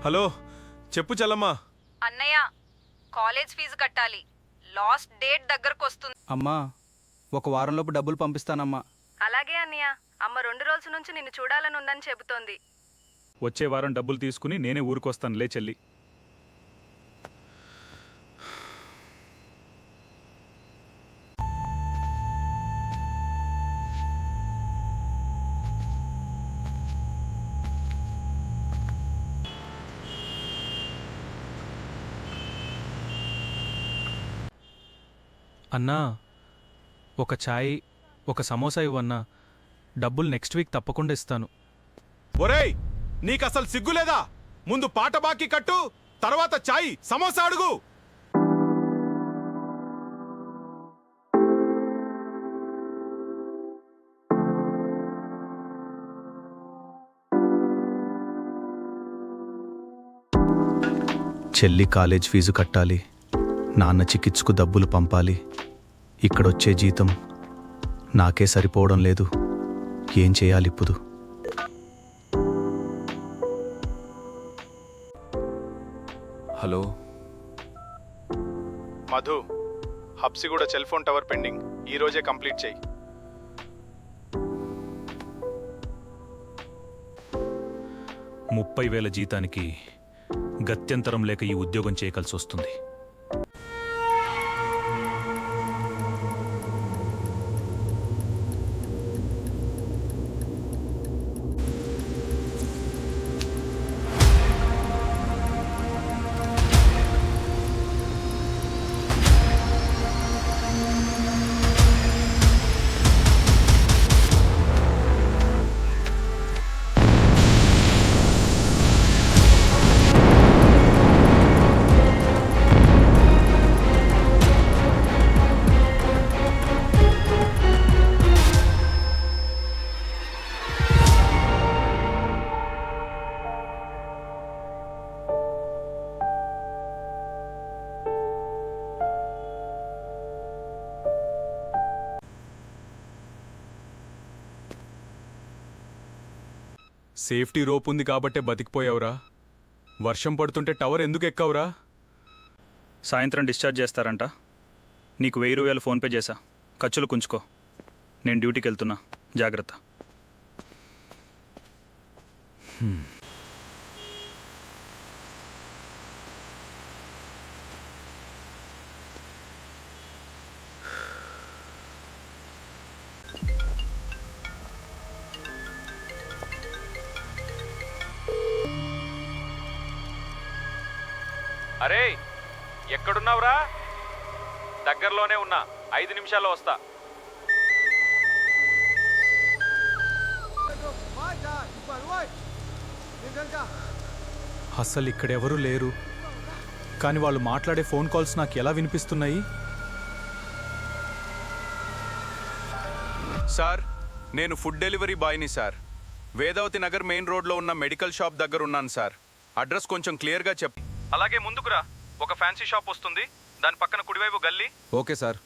Hello చెప్పు చల్లమ్మా. అన్నయ్య, college fee కట్టాలి. లాస్ట్ డేట్ దగ్గరకు వస్తుంది. అమ్మా, ఒక వారంలోపు డబ్బులు పంపిస్తానమ్మా. అలాగే అన్నయ్య. అమ్మ 2 రోజుల నుంచి నిన్ను చూడాలని ఉందని చెబుతోంది. వచ్చే వారం డబ్బులు తీసుకుని నేనే ఊరికొస్తానులే చెల్లి. అన్నా, ఒక ఛాయ్, ఒక సమోసా ఇవ్వన్నా. డబ్బులు నెక్స్ట్ వీక్ తప్పకుండా ఇస్తాను. ఒరేయ్, నీకసలు సిగ్గులేదా? ముందు పాట బాకీ కట్టు, తర్వాత చాయ్ సమోసా అడుగు. చెల్లి కాలేజ్ ఫీజు కట్టాలి, నాన్న చికిత్సకు డబ్బులు పంపాలి. ఇక్కడొచ్చే జీతం నాకే సరిపోవడం లేదు. ఏం చేయాలి ఇప్పుడు? Hello Madhu, Habsiguda cell phone tower pending. ఈరోజే కంప్లీట్ చేయి. 30,000 జీతానికి గత్యంతరం లేక ఈ ఉద్యోగం చేయవలసి వస్తుంది. సేఫ్టీ రోప్ ఉంది కాబట్టే బతికిపోయావురా. వర్షం పడుతుంటే టవర్ ఎందుకు ఎక్కావురా? సాయంత్రం డిశ్చార్జ్ చేస్తారంట. నీకు 1000 రూపాయలు ఫోన్పే చేశా. ఖర్చులు కుంచుకో. నేను డ్యూటీకి వెళ్తున్నా, జాగ్రత్త. అరే, ఎక్కడున్నావురా? దగ్గరలోనే ఉన్నా, 5 నిమిషాల్లో వస్తా. అస్సలు ఇక్కడెవరూ లేరు, కానీ వాళ్ళు మాట్లాడే ఫోన్ కాల్స్ నాకు ఎలా వినిపిస్తున్నాయి? సార్, నేను ఫుడ్ డెలివరీ బాయ్ని సార్. వేదావతి నగర్ మెయిన్ రోడ్లో ఉన్న మెడికల్ షాప్ దగ్గర ఉన్నాను సార్. అడ్రస్ కొంచెం క్లియర్గా చెప్పు. అలాగే ముందుకురా, ఒక ఫ్యాన్సీ షాప్ వస్తుంది, దాని పక్కన కుడివైపు గల్లీ. Okay sir.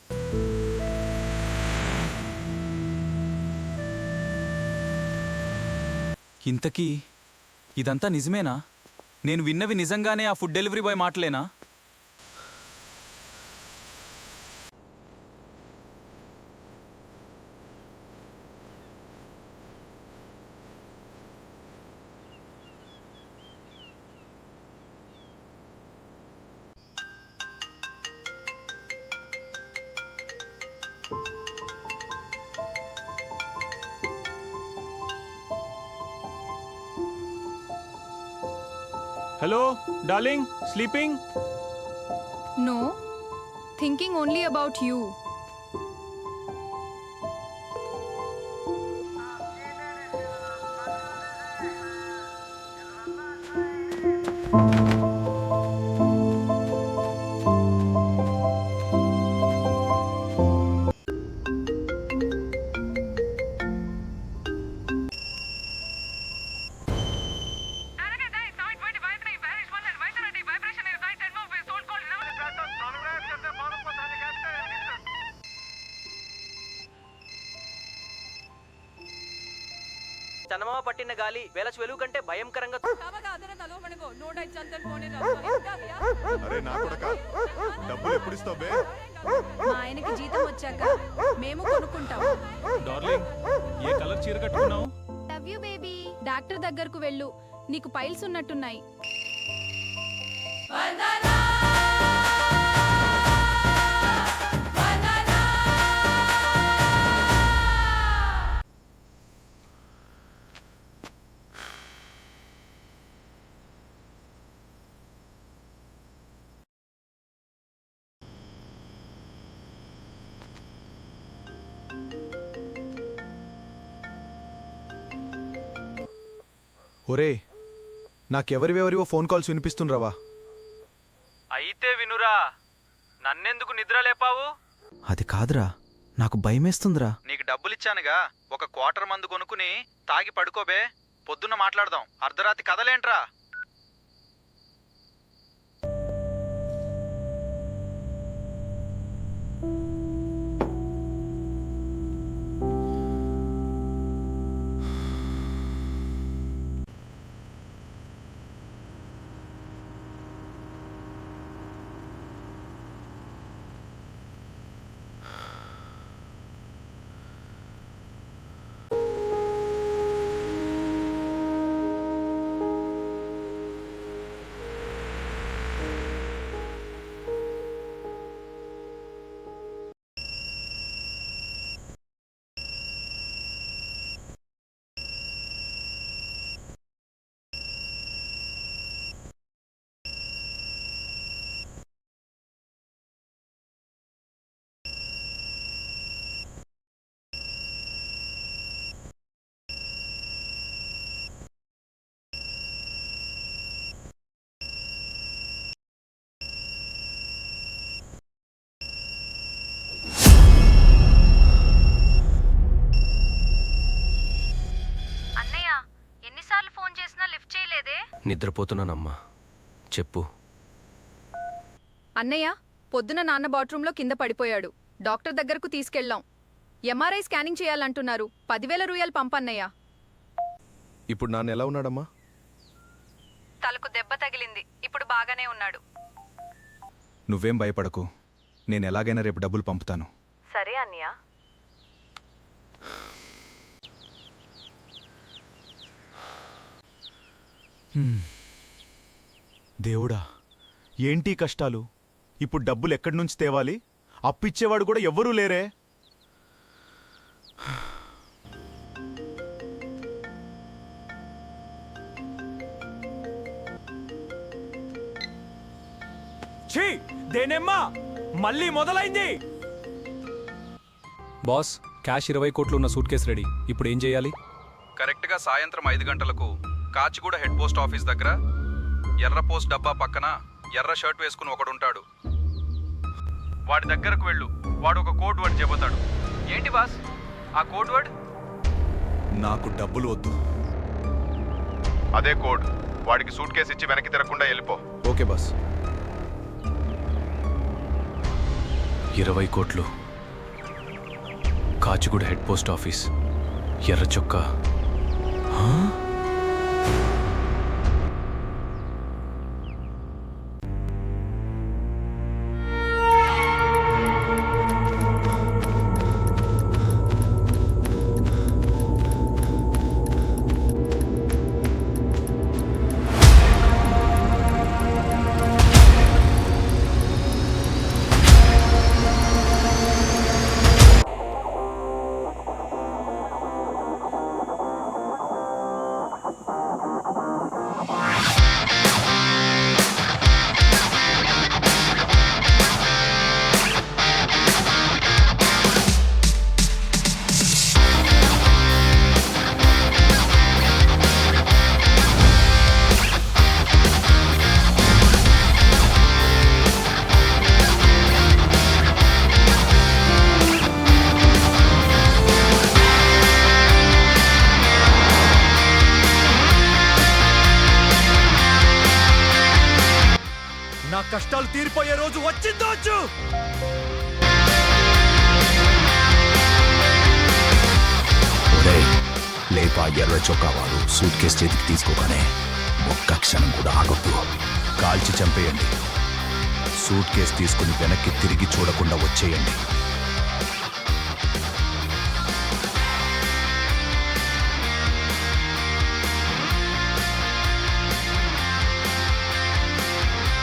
ఇంతకీ ఇదంతా నిజమేనా? నేను విన్నవి నిజంగానే ఆ ఫుడ్ డెలివరీ బాయ్ మాటలేనా? Hello darling, sleeping? No, thinking only about you. చందమామ పట్టిన గాలి వేలచు వెలుగు కంటే భయంకరంగా అరే నా కొడకా, డబ్బులు ఎప్పుడు ఇస్తావు బే? మా ఆయనకి జీతం వచ్చాక మేము కొనుక్కుంటాం. డార్లింగ్, ఏ కలర్ చీర కట్టుకున్నావు? Love you baby. డాక్టర్ దగ్గరకు వెళ్ళు, నీకు పైల్స్ ఉన్నట్టున్నాయి. ఒరే, నాకెవరివెవరివో ఫోన్ కాల్స్ వినిపిస్తుండ్రవా? అయితే వినురా, నన్నెందుకు నిద్ర లేపావు? అది కాదురా, నాకు భయమేస్తుందిరా. నీకు డబ్బులిచ్చానుగా, ఒక క్వార్టర్ మందు కొనుక్కుని తాగి పడుకోబే. పొద్దున్న మాట్లాడదాం. అర్ధరాత్రి కదలేంట్రా? అన్నయ్య, ఎన్నిసార్లు ఫోన్ చేసినా లిఫ్ట్ చేయలేదే? నిద్రపోతున్నానమ్మా, చెప్పు. అన్నయ్య, పొద్దున నాన్న బాత్రూంలో కింద పడిపోయాడు. డాక్టర్ దగ్గరకు తీసుకెళ్ళాం. MRI scanning చేయాలంటున్నారు. 10,000 రూపాయలు పంపన్నయ్య. ఇప్పుడు నాన్న ఎలా ఉన్నాడమ్మా? తలకు దెబ్బ తగిలింది. ఇప్పుడు బాగానే ఉన్నాడు. నువ్వేం భయపడకు, నేను ఎలాగైనా రేపు డబ్బులు పంపుతాను. సరే అన్నయ్య. దేవుడా, ఏంటి కష్టాలు? ఇప్పుడు డబ్బులు ఎక్కడి నుంచి తేవాలి? అప్పిచ్చేవాడు కూడా ఎవ్వరూ లేరే. ఛీ, దేనమ్మా మళ్ళీ మొదలైంది. బాస్, క్యాష్ 20 కోట్లు ఉన్న సూట్ కేసు రెడీ. ఇప్పుడు ఏం చేయాలి? కరెక్ట్గా సాయంత్రం 5 గంటలకు కాచిగూడ హెడ్ పోస్ట్ ఆఫీస్ దగ్గర ఎర్ర పోస్ట్ డబ్బా పక్కన ఎర్ర షర్ట్ వేసుకుని ఒకడుంటాడు. వాడి దగ్గరకు వెళ్ళు. వాడు ఒక కోడ్ వర్డ్ చెబుతాడు. ఏంటి బాస్ ఆ కోడ్ వర్డ్? నాకు డబ్బులు వద్దు. అదే కోడ్. వాడికి సూట్ కేసు ఇచ్చి వెనక్కి తిరగకుండా వెళ్ళిపో. Okay boss. 20 కోట్లు, కాచిగూడ హెడ్ పోస్ట్ ఆఫీస్, ఎర్ర చొక్కా. నా కష్టాలు తీరిపోయే రోజు వచ్చిందోచ్చు. లేప ఎర్ర చొక్కావాడు సూట్ కేసు చేతికి తీసుకోగానే ఒక్క క్షణం కూడా ఆగొద్దు. కాల్చి చంపేయండి. సూట్ కేసు తీసుకుని వెనక్కి తిరిగి చూడకుండా వచ్చేయండి.